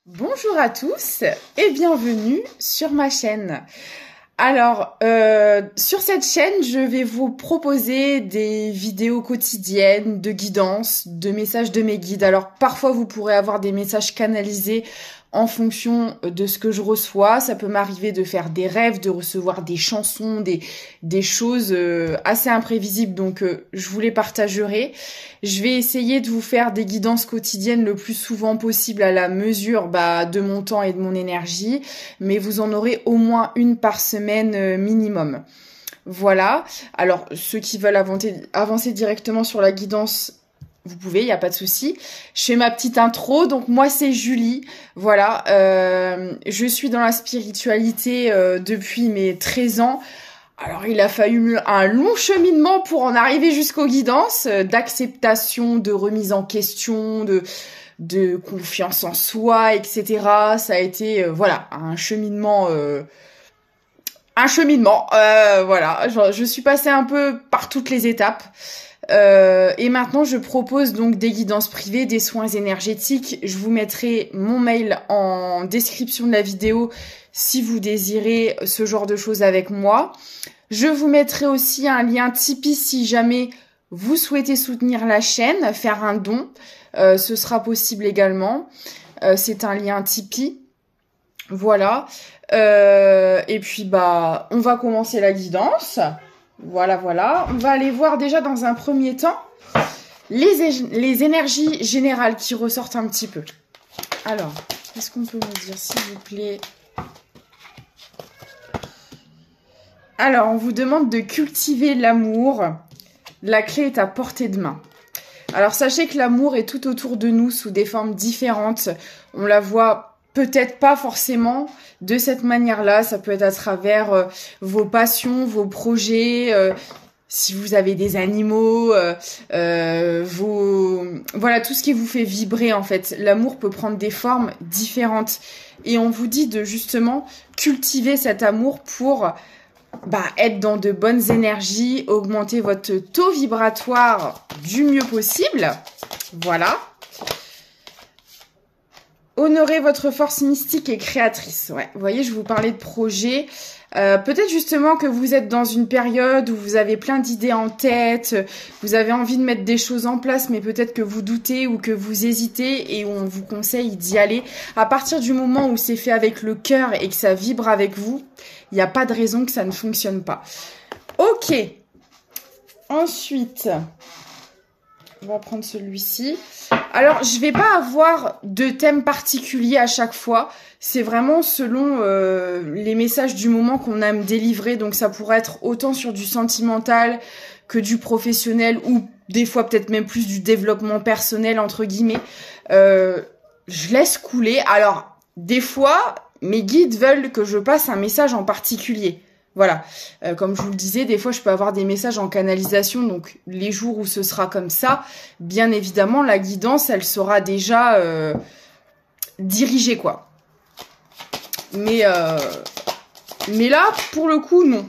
Bonjour à tous et bienvenue sur ma chaîne. Alors, sur cette chaîne, je vais vous proposer des vidéos quotidiennes de guidance, de messages de mes guides. Alors, parfois, vous pourrez avoir des messages canalisés en fonction de ce que je reçois. Ça peut m'arriver de faire des rêves, de recevoir des chansons, des choses assez imprévisibles. Donc, je vous les partagerai. Je vais essayer de vous faire des guidances quotidiennes le plus souvent possible à la mesure de mon temps et de mon énergie. Mais vous en aurez au moins une par semaine minimum. Voilà. Alors, ceux qui veulent avancer directement sur la guidance, vous pouvez, il n'y a pas de souci. Je fais ma petite intro. Donc, moi, c'est Julie. Voilà. Je suis dans la spiritualité depuis mes 13 ans. Alors, il a fallu un long cheminement pour en arriver jusqu'aux guidances, d'acceptation, de remise en question, de confiance en soi, etc. Ça a été, voilà, un cheminement... voilà. Je suis passée un peu par toutes les étapes. Et maintenant, je propose donc des guidances privées, des soins énergétiques. Je vous mettrai mon mail en description de la vidéo si vous désirez ce genre de choses avec moi. Je vous mettrai aussi un lien Tipeee si jamais vous souhaitez soutenir la chaîne, faire un don. Ce sera possible également. C'est un lien Tipeee. Voilà. Et puis, on va commencer la guidance. Voilà. On va aller voir déjà dans un premier temps les énergies générales qui ressortent un petit peu. Alors, qu'est-ce qu'on peut me dire, s'il vous plaît? Alors, on vous demande de cultiver l'amour. La clé est à portée de main. Alors, sachez que l'amour est tout autour de nous sous des formes différentes. On la voit peut-être pas forcément de cette manière-là. Ça peut être à travers vos passions, vos projets, si vous avez des animaux, voilà, tout ce qui vous fait vibrer en fait. L'amour peut prendre des formes différentes. Et on vous dit de justement cultiver cet amour pour être dans de bonnes énergies, augmenter votre taux vibratoire du mieux possible. Voilà. Honorez votre force mystique et créatrice. Ouais, vous voyez, je vous parlais de projets. Peut-être justement que vous êtes dans une période où vous avez plein d'idées en tête, vous avez envie de mettre des choses en place, mais peut-être que vous doutez ou que vous hésitez et on vous conseille d'y aller. À partir du moment où c'est fait avec le cœur et que ça vibre avec vous, il n'y a pas de raison que ça ne fonctionne pas. Ok. Ensuite, on va prendre celui-ci. Alors, je vais pas avoir de thème particulier à chaque fois. C'est vraiment selon les messages du moment qu'on aime délivrer. Donc, ça pourrait être autant sur du sentimental que du professionnel ou des fois peut-être même plus du développement personnel, entre guillemets. Je laisse couler. Alors, des fois, mes guides veulent que je passe un message en particulier. Voilà, comme je vous le disais, des fois je peux avoir des messages en canalisation, donc les jours où ce sera comme ça, bien évidemment la guidance elle sera déjà dirigée quoi. Mais là pour le coup non.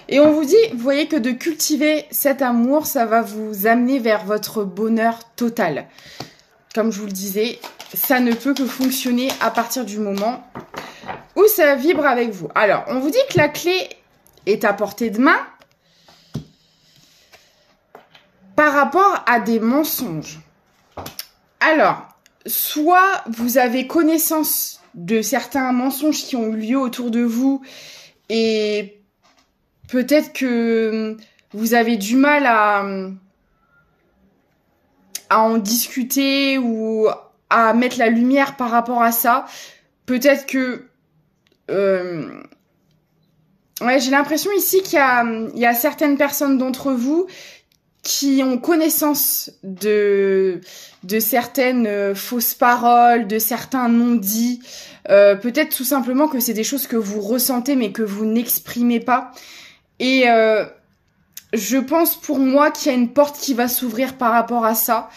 Et on vous dit, vous voyez que de cultiver cet amour, ça va vous amener vers votre bonheur total. Comme je vous le disais, ça ne peut que fonctionner à partir du moment où ça vibre avec vous. Alors, on vous dit que la clé est à portée de main par rapport à des mensonges. Alors, soit vous avez connaissance de certains mensonges qui ont eu lieu autour de vous et peut-être que vous avez du mal à en discuter ou à mettre la lumière par rapport à ça. Peut-être que ouais, j'ai l'impression ici qu'il y a certaines personnes d'entre vous qui ont connaissance de certaines fausses paroles, de certains non-dits. Peut-être tout simplement que c'est des choses que vous ressentez mais que vous n'exprimez pas. Et je pense pour moi qu'il y a une porte qui va s'ouvrir par rapport à ça.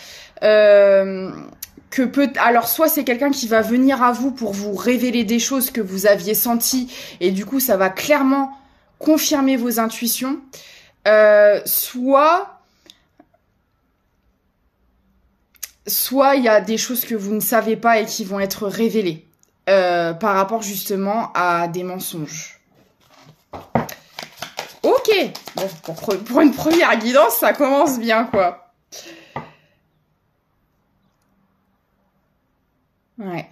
Alors soit c'est quelqu'un qui va venir à vous pour vous révéler des choses que vous aviez senties et du coup ça va clairement confirmer vos intuitions, soit soit il y a des choses que vous ne savez pas et qui vont être révélées par rapport justement à des mensonges. Ok, bon, pour une première guidance, ça commence bien, quoi. Ouais.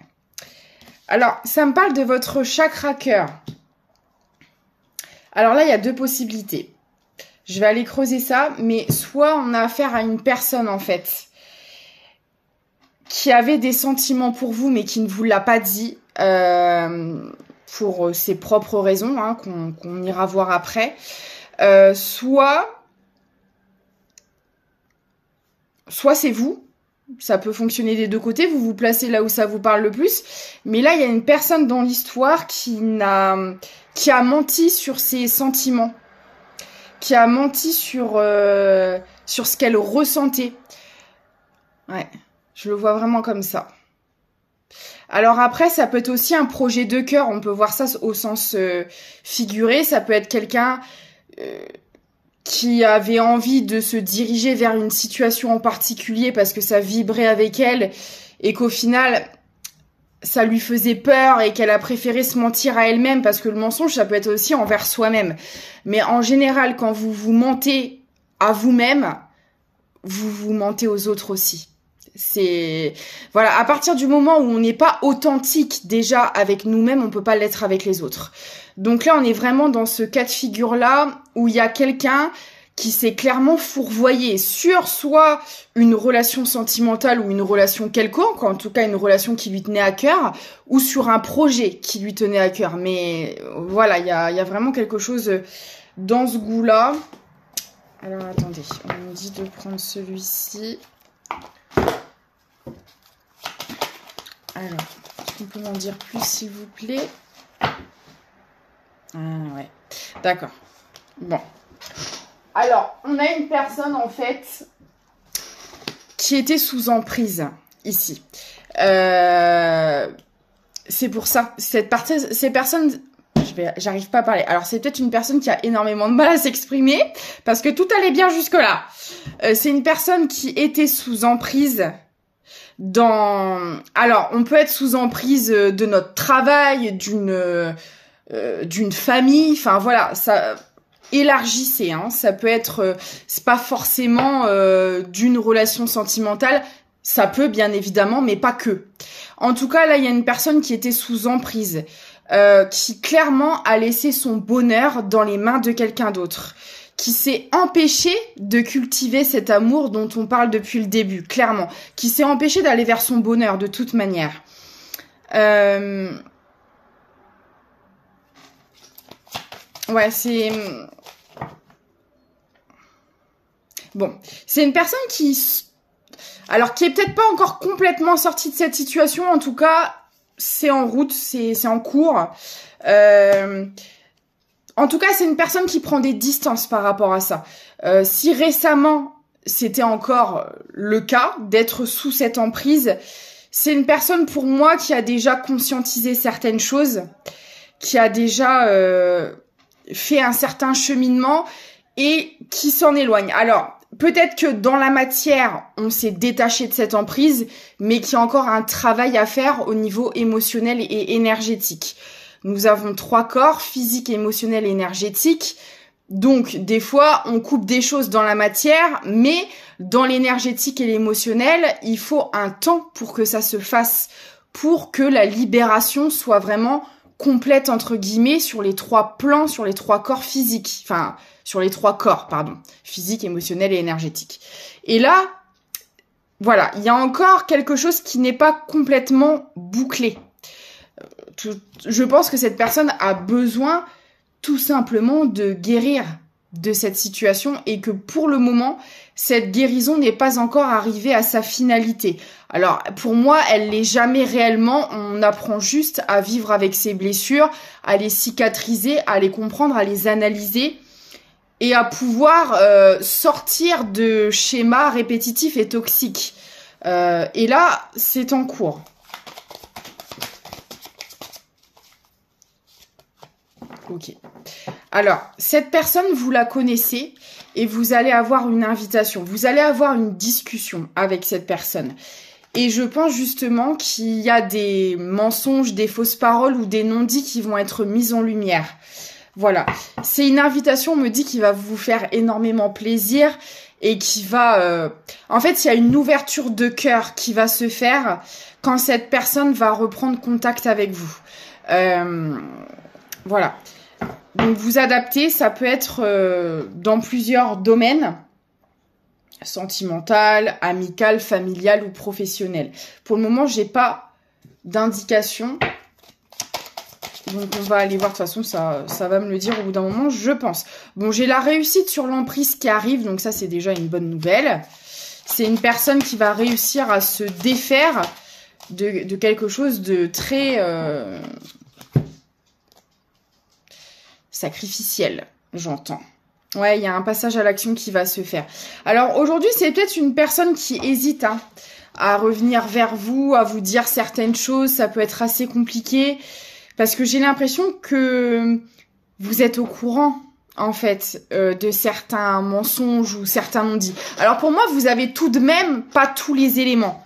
Alors, ça me parle de votre chakra cœur. Alors là, il y a deux possibilités. Je vais aller creuser ça, mais soit on a affaire à une personne, en fait, qui avait des sentiments pour vous, mais qui ne vous l'a pas dit, pour ses propres raisons, hein, qu'on ira voir après. Soit c'est vous. Ça peut fonctionner des deux côtés, vous vous placez là où ça vous parle le plus. Mais là, il y a une personne dans l'histoire qui a menti sur ses sentiments, qui a menti sur ce qu'elle ressentait. Ouais, je le vois vraiment comme ça. Alors après, ça peut être aussi un projet de cœur, on peut voir ça au sens figuré. Ça peut être quelqu'un qui avait envie de se diriger vers une situation en particulier parce que ça vibrait avec elle et qu'au final, ça lui faisait peur et qu'elle a préféré se mentir à elle-même parce que le mensonge, ça peut être aussi envers soi-même. Mais en général, quand vous vous mentez à vous-même, vous vous mentez aux autres aussi. Voilà, à partir du moment où on n'est pas authentique déjà avec nous-mêmes, on peut pas l'être avec les autres. Donc là, on est vraiment dans ce cas de figure-là où il y a quelqu'un qui s'est clairement fourvoyé sur soit une relation sentimentale ou une relation quelconque, en tout cas une relation qui lui tenait à cœur, ou sur un projet qui lui tenait à cœur. Mais voilà, il y a vraiment quelque chose dans ce goût-là. Alors attendez, on me dit de prendre celui-ci. Alors, est-ce qu'on peut m'en dire plus, s'il vous plaît? Ah ouais, d'accord. Bon. Alors, on a une personne, en fait, qui était sous emprise, ici. C'est pour ça. Ces personnes... J'arrive pas à parler. Alors, c'est peut-être une personne qui a énormément de mal à s'exprimer, parce que tout allait bien jusque-là. C'est une personne qui était sous emprise... Alors, on peut être sous emprise de notre travail, d'une famille, enfin voilà, ça élargissez, hein, ça peut être, c'est pas forcément d'une relation sentimentale, ça peut bien évidemment, mais pas que. En tout cas, là, il y a une personne qui était sous emprise, qui clairement a laissé son bonheur dans les mains de quelqu'un d'autre, qui s'est empêché de cultiver cet amour dont on parle depuis le début, clairement, qui s'est empêché d'aller vers son bonheur de toute manière. Ouais, c'est... Bon, c'est une personne qui est peut-être pas encore complètement sortie de cette situation, en tout cas, c'est en route, c'est en cours. En tout cas, c'est une personne qui prend des distances par rapport à ça. Si récemment, c'était encore le cas d'être sous cette emprise, c'est une personne pour moi qui a déjà conscientisé certaines choses, qui a déjà fait un certain cheminement et qui s'en éloigne. Alors, peut-être que dans la matière, on s'est détaché de cette emprise, mais qu'il y a encore un travail à faire au niveau émotionnel et énergétique. Nous avons 3 corps, physique, émotionnel et énergétique. Donc, des fois, on coupe des choses dans la matière, mais dans l'énergétique et l'émotionnel, il faut un temps pour que ça se fasse, pour que la libération soit vraiment complète, entre guillemets, sur les 3 plans, sur les 3 corps physiques. Enfin, sur les 3 corps, pardon. Physique, émotionnel et énergétique. Et là, voilà, il y a encore quelque chose qui n'est pas complètement bouclé. Je pense que cette personne a besoin tout simplement de guérir de cette situation et que pour le moment, cette guérison n'est pas encore arrivée à sa finalité. Alors, pour moi, elle l'est jamais réellement. On apprend juste à vivre avec ses blessures, à les cicatriser, à les comprendre, à les analyser et à pouvoir sortir de schémas répétitifs et toxiques. Et là, c'est en cours. Ok. Alors, cette personne, vous la connaissez et vous allez avoir une invitation. Vous allez avoir une discussion avec cette personne. Et je pense justement qu'il y a des mensonges, des fausses paroles ou des non-dits qui vont être mis en lumière. Voilà. C'est une invitation, on me dit, qui va vous faire énormément plaisir et qui va... En fait, il y a une ouverture de cœur qui va se faire quand cette personne va reprendre contact avec vous. Voilà. Donc, vous adaptez, ça peut être dans plusieurs domaines. Sentimental, amical, familial ou professionnel. Pour le moment, j'ai pas d'indication. Donc, on va aller voir. De toute façon, ça va me le dire au bout d'un moment, je pense. Bon, j'ai la réussite sur l'emprise qui arrive. Donc, ça, c'est déjà une bonne nouvelle. C'est une personne qui va réussir à se défaire de quelque chose de très sacrificiel, j'entends. Ouais, il y a un passage à l'action qui va se faire. Alors, aujourd'hui, c'est peut-être une personne qui hésite à revenir vers vous, à vous dire certaines choses. Ça peut être assez compliqué parce que j'ai l'impression que vous êtes au courant, en fait, de certains mensonges ou certains non-dits. Alors, pour moi, vous avez tout de même pas tous les éléments.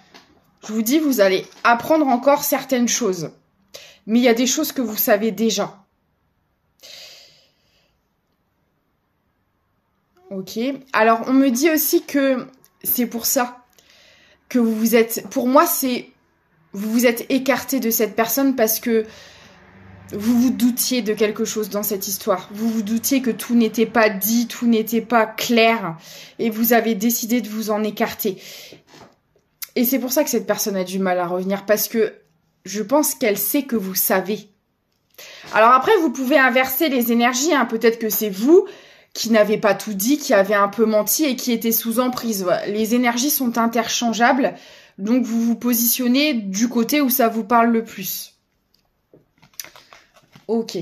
Je vous dis, vous allez apprendre encore certaines choses. Mais il y a des choses que vous savez déjà. Ok. Alors, on me dit aussi que c'est pour ça que vous vous êtes... Pour moi, vous vous êtes écarté de cette personne parce que vous vous doutiez de quelque chose dans cette histoire. Vous vous doutiez que tout n'était pas dit, tout n'était pas clair. Et vous avez décidé de vous en écarter. Et c'est pour ça que cette personne a du mal à revenir. Parce que je pense qu'elle sait que vous savez. Alors après, vous pouvez inverser les énergies. Peut-être que c'est vous qui n'avez pas tout dit, qui avez un peu menti et qui était sous emprise. Voilà. Les énergies sont interchangeables, donc vous vous positionnez du côté où ça vous parle le plus. Ok.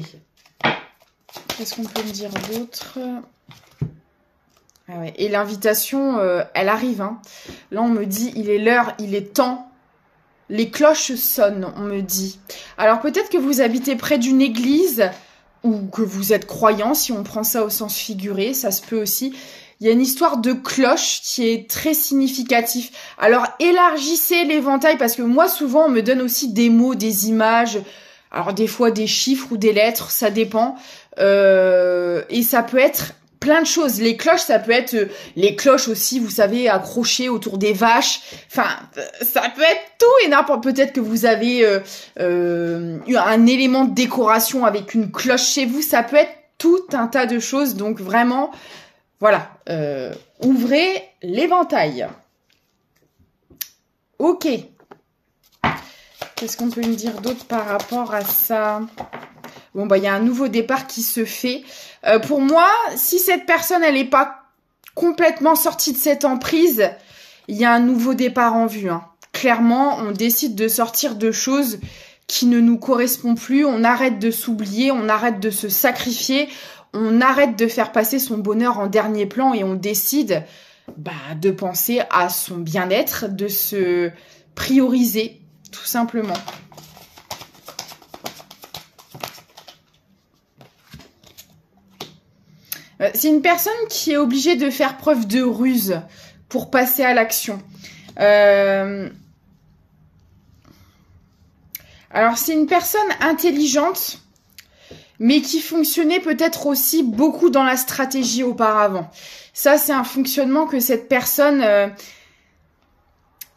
Qu'est-ce qu'on peut me dire d'autre? Ah ouais. Et l'invitation, elle arrive. Là, on me dit, il est l'heure, il est temps. Les cloches sonnent, on me dit. Alors peut-être que vous habitez près d'une église... ou que vous êtes croyant, si on prend ça au sens figuré, ça se peut aussi. Il y a une histoire de cloche qui est très significatif. Alors, élargissez l'éventail, parce que moi, souvent, on me donne aussi des mots, des images, alors des fois des chiffres ou des lettres, ça dépend. Et ça peut être plein de choses. Les cloches, ça peut être les cloches aussi, vous savez, accrochées autour des vaches. Enfin, ça peut être tout et n'importe. Peut-être que vous avez un élément de décoration avec une cloche chez vous. Ça peut être tout un tas de choses. Donc vraiment, voilà, ouvrez l'éventail. Ok. Qu'est-ce qu'on peut me dire d'autre par rapport à ça ? Bon, bah, il y a un nouveau départ qui se fait. Pour moi, si cette personne, elle n'est pas complètement sortie de cette emprise, il y a un nouveau départ en vue. Clairement, on décide de sortir de choses qui ne nous correspondent plus. On arrête de s'oublier, on arrête de se sacrifier, on arrête de faire passer son bonheur en dernier plan et on décide de penser à son bien-être, de se prioriser, tout simplement. C'est une personne qui est obligée de faire preuve de ruse pour passer à l'action. Alors, c'est une personne intelligente, mais qui fonctionnait peut-être aussi beaucoup dans la stratégie auparavant. Ça, c'est un fonctionnement que cette personne...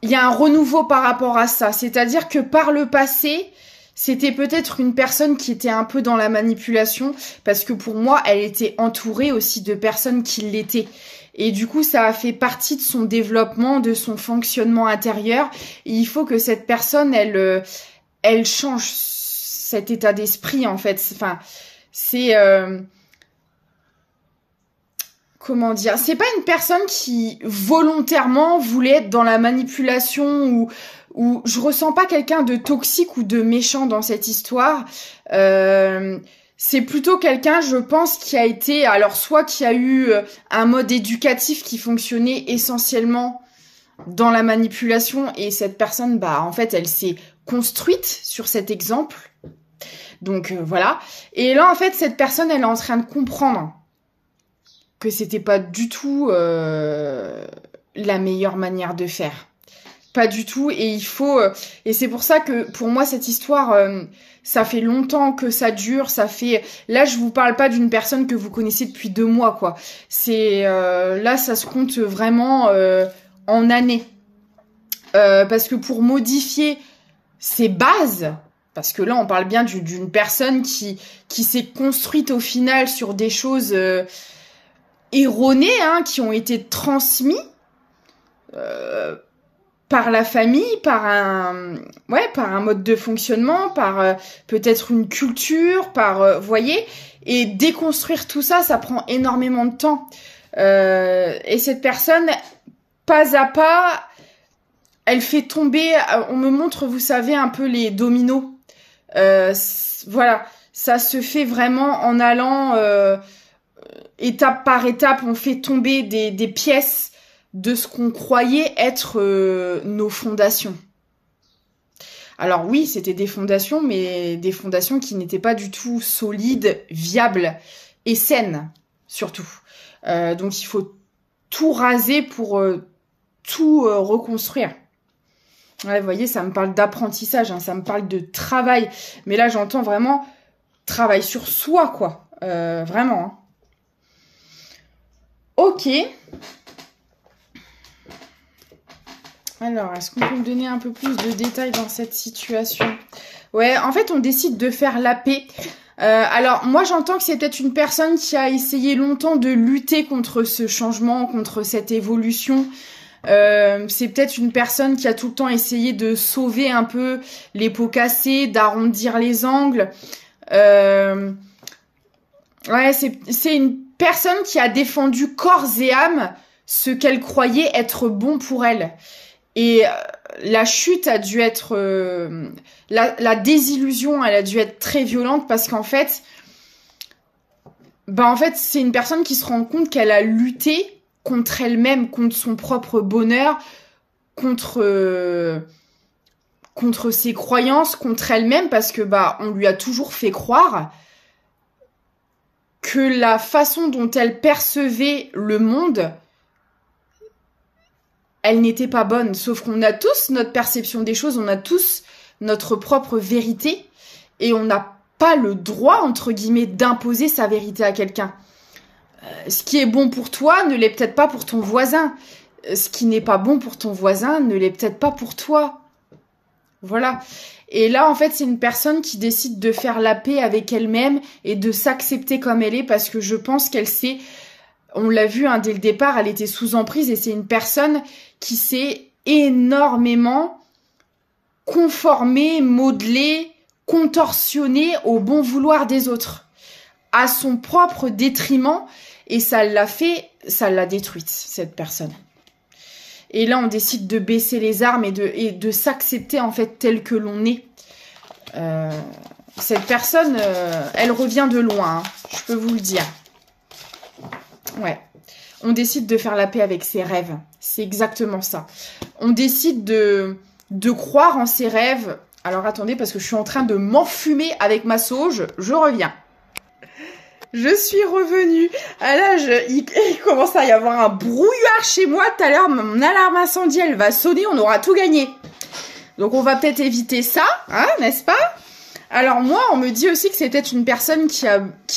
il y a un renouveau par rapport à ça. C'est-à-dire que par le passé... C'était peut-être une personne qui était un peu dans la manipulation parce que pour moi, elle était entourée aussi de personnes qui l'étaient. Et du coup, ça a fait partie de son développement, de son fonctionnement intérieur. Et il faut que cette personne, elle change cet état d'esprit, en fait. Enfin, c'est... comment dire, c'est pas une personne qui volontairement voulait être dans la manipulation ou je ressens pas quelqu'un de toxique ou de méchant dans cette histoire. C'est plutôt quelqu'un, je pense, qui a été, alors soit qui a eu un mode éducatif qui fonctionnait essentiellement dans la manipulation et cette personne, en fait, elle s'est construite sur cet exemple. Donc voilà. Et là, en fait, cette personne, elle est en train de comprendre que c'était pas du tout la meilleure manière de faire. Pas du tout. Et il faut... et c'est pour ça que, pour moi, cette histoire, ça fait longtemps que ça dure. Ça fait... Là, je vous parle pas d'une personne que vous connaissez depuis 2 mois, quoi. C'est... là, ça se compte vraiment en années. Parce que pour modifier ces bases... Parce que là, on parle bien d'une personne qui s'est construite au final sur des choses erronées, hein, qui ont été transmises par la famille, par un mode de fonctionnement, par peut-être une culture, par, voyez, et déconstruire tout ça, ça prend énormément de temps. Et cette personne, pas à pas, elle fait tomber, on me montre, vous savez, un peu les dominos. Voilà, ça se fait vraiment en allant étape par étape, on fait tomber des pièces de ce qu'on croyait être nos fondations. Alors oui, c'était des fondations, mais des fondations qui n'étaient pas du tout solides, viables et saines, surtout. Donc il faut tout raser pour tout reconstruire. Ouais, vous voyez, ça me parle d'apprentissage, hein, ça me parle de travail. Mais là, j'entends vraiment travail sur soi, quoi. Vraiment. Hein. Ok. Alors, est-ce qu'on peut me donner un peu plus de détails dans cette situation? Ouais, en fait, on décide de faire la paix. Alors, moi, j'entends que c'est peut-être une personne qui a essayé longtemps de lutter contre ce changement, contre cette évolution. C'est peut-être une personne qui a tout le temps essayé de sauver un peu les pots cassés, d'arrondir les angles. Ouais, c'est une personne qui a défendu corps et âme ce qu'elle croyait être bon pour elle. Et la chute a dû être... la désillusion, elle a dû être très violente parce qu'en fait... en fait, c'est une personne qui se rend compte qu'elle a lutté contre elle-même, contre son propre bonheur, contre ses croyances, contre elle-même, parce que on lui a toujours fait croire que la façon dont elle percevait le monde, elle n'était pas bonne. Sauf qu'on a tous notre perception des choses, on a tous notre propre vérité, et on n'a pas le droit, entre guillemets, d'imposer sa vérité à quelqu'un. Ce qui est bon pour toi ne l'est peut-être pas pour ton voisin. Ce qui n'est pas bon pour ton voisin ne l'est peut-être pas pour toi. Voilà. Et là, en fait, c'est une personne qui décide de faire la paix avec elle-même et de s'accepter comme elle est parce que je pense qu'elle sait, on l'a vu dès le départ, elle était sous emprise et c'est une personne qui s'est énormément conformée, modelée, contorsionnée au bon vouloir des autres, à son propre détriment. Et ça l'a détruite, cette personne. Et là, on décide de baisser les armes et de s'accepter, en fait, tel que l'on est. Cette personne, elle revient de loin, hein, je peux vous le dire. Ouais. On décide de faire la paix avec ses rêves. C'est exactement ça. On décide de croire en ses rêves. Alors, attendez, parce que je suis en train de m'enfumer avec ma sauge. Je reviens. Je suis revenue. Ah là, il commence à y avoir un brouillard chez moi. Tout à l'heure, mon alarme incendie, elle va sonner. On aura tout gagné. Donc, on va peut-être éviter ça, hein, n'est-ce pas? Alors moi, on me dit aussi que c'est peut-être une personne qui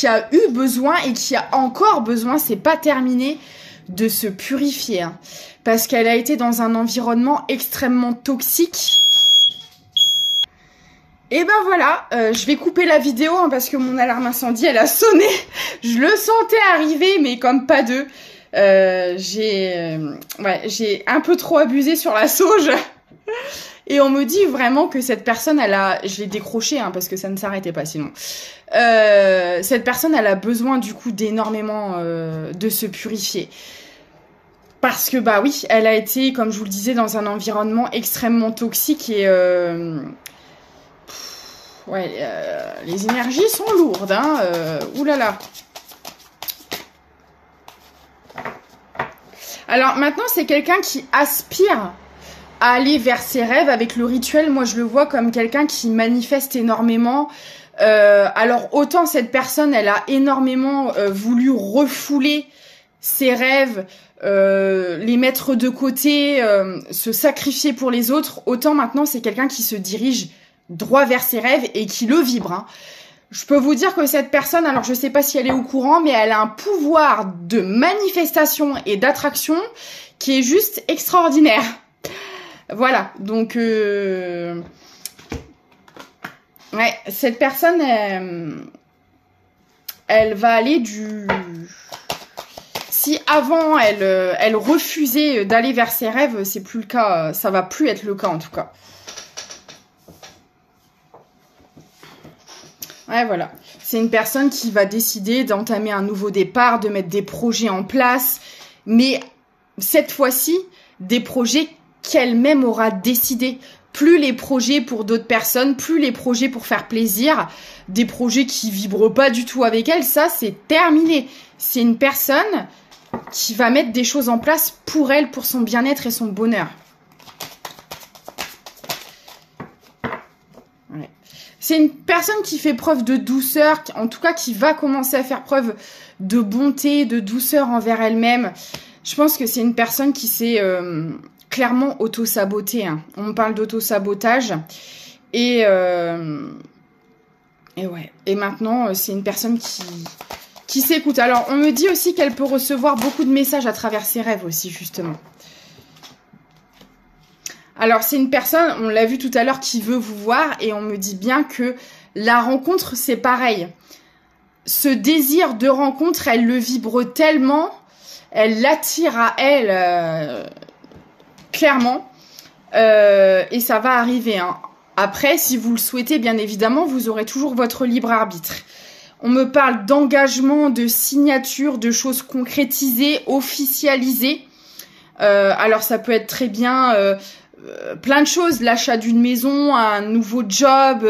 a eu besoin et qui a encore besoin, c'est pas terminé, de se purifier. Hein, parce qu'elle a été dans un environnement extrêmement toxique. Et ben voilà, je vais couper la vidéo hein, parce que mon alarme incendie, elle a sonné. Je le sentais arriver, mais comme pas deux. J'ai un peu trop abusé sur la sauge. Et on me dit vraiment que cette personne, je l'ai décroché hein, parce que ça ne s'arrêtait pas sinon. Cette personne, elle a besoin du coup d'énormément de se purifier. Parce que oui, elle a été, comme je vous le disais, dans un environnement extrêmement toxique et... les énergies sont lourdes, hein. Oulala. Alors maintenant, c'est quelqu'un qui aspire à aller vers ses rêves avec le rituel. Moi, je le vois comme quelqu'un qui manifeste énormément. Alors autant cette personne, elle a énormément voulu refouler ses rêves, les mettre de côté, se sacrifier pour les autres, autant maintenant c'est quelqu'un qui se dirige droit vers ses rêves et qui le vibre. Hein. Je peux vous dire que cette personne, alors je sais pas si elle est au courant, mais elle a un pouvoir de manifestation et d'attraction qui est juste extraordinaire. Voilà, donc ouais, cette personne, elle va aller du... Si avant elle refusait d'aller vers ses rêves, c'est plus le cas, ça va plus être le cas en tout cas. Ouais, voilà. C'est une personne qui va décider d'entamer un nouveau départ, de mettre des projets en place, mais cette fois-ci, des projets qu'elle-même aura décidé. Plus les projets pour d'autres personnes, plus les projets pour faire plaisir, des projets qui vibrent pas du tout avec elle, ça c'est terminé. C'est une personne qui va mettre des choses en place pour elle, pour son bien-être et son bonheur. Ouais. C'est une personne qui fait preuve de douceur, en tout cas qui va commencer à faire preuve de bonté, de douceur envers elle-même. Je pense que c'est une personne qui s'est clairement auto-sabotée. Hein. On parle d'auto-sabotage. Et ouais. Et maintenant, c'est une personne qui s'écoute. Alors, on me dit aussi qu'elle peut recevoir beaucoup de messages à travers ses rêves aussi, justement. Alors, c'est une personne, on l'a vu tout à l'heure, qui veut vous voir et on me dit bien que la rencontre, c'est pareil. Ce désir de rencontre, elle le vibre tellement, elle l'attire à elle, clairement, et ça va arriver. Hein. Après, si vous le souhaitez, bien évidemment, vous aurez toujours votre libre arbitre. On me parle d'engagement, de signature, de choses concrétisées, officialisées. Alors, ça peut être très bien... plein de choses, l'achat d'une maison, un nouveau job,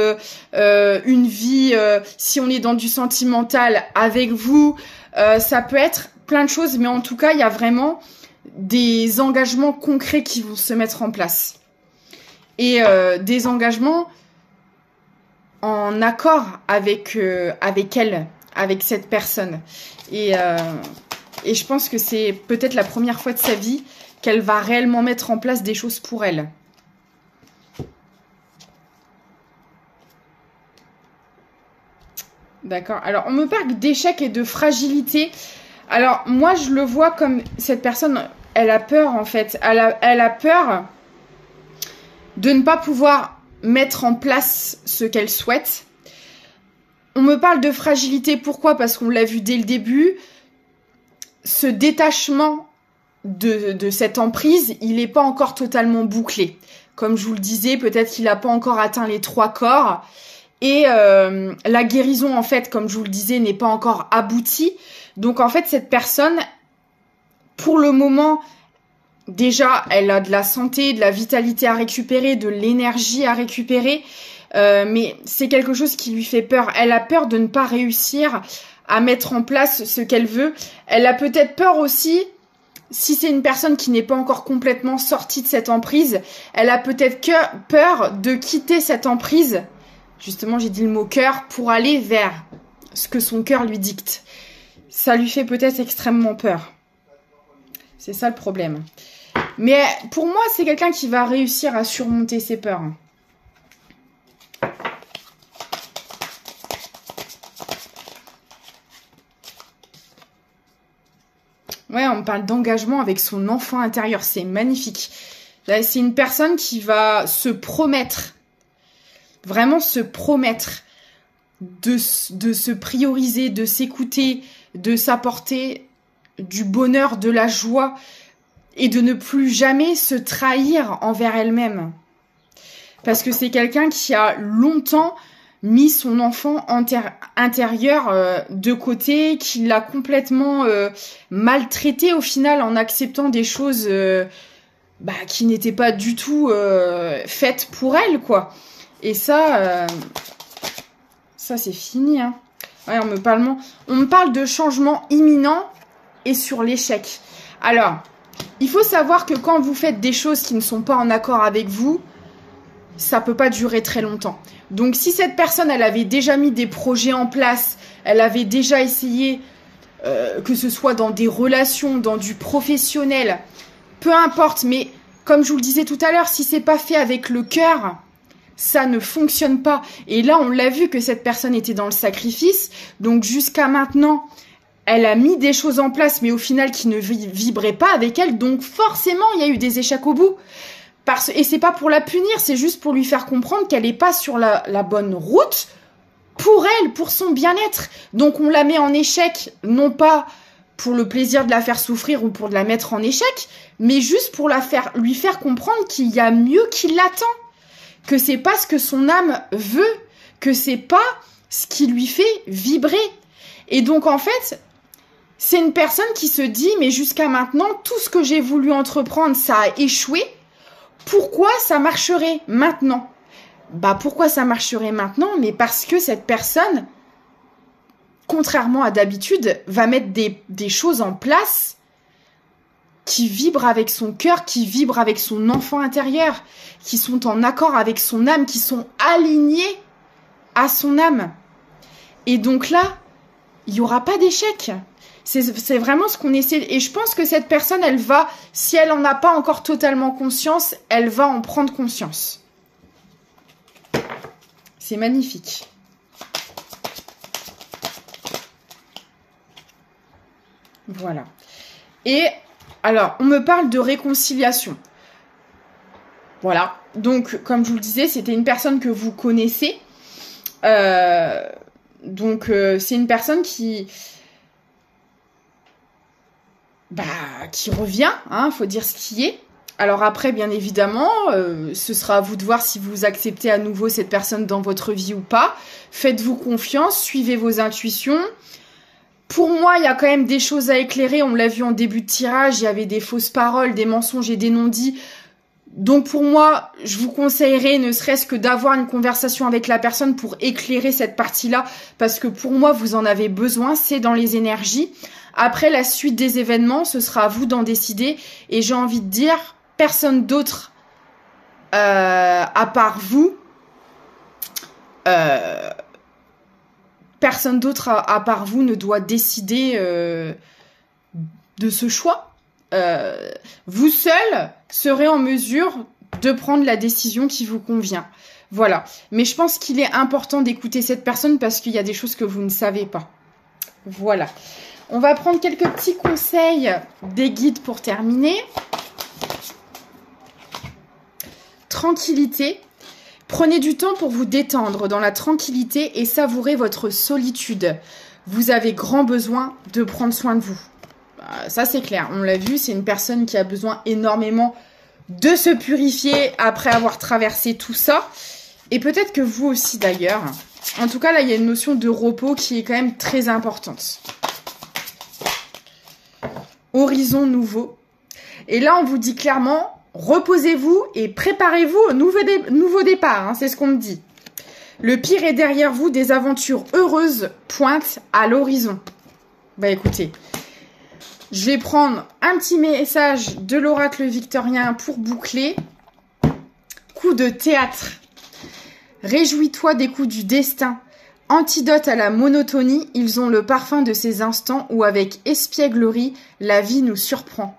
une vie, si on est dans du sentimental avec vous, ça peut être plein de choses, mais en tout cas, il y a vraiment des engagements concrets qui vont se mettre en place. Et des engagements en accord avec elle, avec cette personne. Et je pense que c'est peut-être la première fois de sa vie qu'elle va réellement mettre en place des choses pour elle. D'accord. Alors, on me parle d'échec et de fragilité. Alors, moi, je le vois comme cette personne, elle a peur, en fait. Elle a peur de ne pas pouvoir mettre en place ce qu'elle souhaite. On me parle de fragilité. Pourquoi? Parce qu'on l'a vu dès le début. Ce détachement de cette emprise, il n'est pas encore totalement bouclé. Comme je vous le disais, peut-être qu'il n'a pas encore atteint les 3 corps. Et la guérison, en fait, comme je vous le disais, n'est pas encore aboutie. Donc, en fait, cette personne, pour le moment, déjà, elle a de la santé, de la vitalité à récupérer, de l'énergie à récupérer. Mais c'est quelque chose qui lui fait peur. Elle a peur de ne pas réussir à mettre en place ce qu'elle veut. Elle a peut-être peur aussi... Si c'est une personne qui n'est pas encore complètement sortie de cette emprise, elle a peut-être peur de quitter cette emprise. Justement, j'ai dit le mot cœur pour aller vers ce que son cœur lui dicte. Ça lui fait peut-être extrêmement peur. C'est ça le problème. Mais pour moi, c'est quelqu'un qui va réussir à surmonter ses peurs. Ouais, on me parle d'engagement avec son enfant intérieur. C'est magnifique. C'est une personne qui va se promettre, vraiment se promettre de se prioriser, de s'écouter, de s'apporter du bonheur, de la joie et de ne plus jamais se trahir envers elle-même. Parce que c'est quelqu'un qui a longtemps mis son enfant intérieur de côté, qui l'a complètement maltraité au final en acceptant des choses qui n'étaient pas du tout faites pour elle, quoi. Et ça c'est fini. Hein. Ouais, on me parle de changement imminent et sur l'échec. Alors, il faut savoir que quand vous faites des choses qui ne sont pas en accord avec vous, ça peut pas durer très longtemps. Donc, si cette personne, elle avait déjà mis des projets en place, elle avait déjà essayé que ce soit dans des relations, dans du professionnel, peu importe, mais comme je vous le disais tout à l'heure, si c'est pas fait avec le cœur, ça ne fonctionne pas. Et là, on l'a vu que cette personne était dans le sacrifice, donc jusqu'à maintenant, elle a mis des choses en place, mais au final, qui ne vibraient pas avec elle, donc forcément, il y a eu des échecs au bout. Et c'est pas pour la punir, c'est juste pour lui faire comprendre qu'elle n'est pas sur la bonne route, pour elle, pour son bien-être. Donc on la met en échec, non pas pour le plaisir de la faire souffrir ou pour la mettre en échec, mais juste pour lui faire comprendre qu'il y a mieux qui l'attend, que c'est pas ce que son âme veut, que c'est pas ce qui lui fait vibrer. Et donc en fait, c'est une personne qui se dit, mais jusqu'à maintenant, tout ce que j'ai voulu entreprendre, ça a échoué. Pourquoi ça marcherait maintenant ? Bah pourquoi ça marcherait maintenant ? Mais parce que cette personne, contrairement à d'habitude, va mettre des choses en place qui vibrent avec son cœur, qui vibrent avec son enfant intérieur, qui sont en accord avec son âme, qui sont alignés à son âme. Et donc là, il n'y aura pas d'échec. C'est vraiment ce qu'on essaie. Et je pense que cette personne, elle va, si elle n'en a pas encore totalement conscience, elle va en prendre conscience. C'est magnifique. Voilà. Et alors, on me parle de réconciliation. Voilà. Donc, comme je vous le disais, c'était une personne que vous connaissez. Donc, c'est une personne qui revient, hein, faut dire ce qui est. Alors après, bien évidemment, ce sera à vous de voir si vous acceptez à nouveau cette personne dans votre vie ou pas. Faites-vous confiance, suivez vos intuitions. Pour moi, il y a quand même des choses à éclairer. On l'a vu en début de tirage, il y avait des fausses paroles, des mensonges et des non-dits. Donc pour moi, je vous conseillerais ne serait-ce que d'avoir une conversation avec la personne pour éclairer cette partie-là. Parce que pour moi, vous en avez besoin, c'est dans les énergies. Après, la suite des événements, ce sera à vous d'en décider. Et j'ai envie de dire, personne d'autre, à part vous, personne d'autre à part vous ne doit décider de ce choix. Vous seul serez en mesure de prendre la décision qui vous convient. Voilà. Mais je pense qu'il est important d'écouter cette personne parce qu'il y a des choses que vous ne savez pas. Voilà. On va prendre quelques petits conseils des guides pour terminer. Tranquillité. Prenez du temps pour vous détendre dans la tranquillité et savourer votre solitude. Vous avez grand besoin de prendre soin de vous. Ça, c'est clair. On l'a vu, c'est une personne qui a besoin énormément de se purifier après avoir traversé tout ça. Et peut-être que vous aussi, d'ailleurs. En tout cas, là, il y a une notion de repos qui est quand même très importante. Horizon nouveau. Et là, on vous dit clairement, reposez-vous et préparez-vous au nouveau départ. Hein, c'est ce qu'on me dit. Le pire est derrière vous, des aventures heureuses pointent à l'horizon. Bah écoutez, je vais prendre un petit message de l'oracle victorien pour boucler. Coup de théâtre. Réjouis-toi des coups du destin. Antidote à la monotonie, ils ont le parfum de ces instants où avec espièglerie, la vie nous surprend.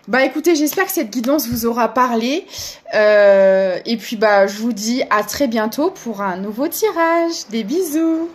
Bah écoutez, j'espère que cette guidance vous aura parlé. Et puis bah je vous dis à très bientôt pour un nouveau tirage. Des bisous.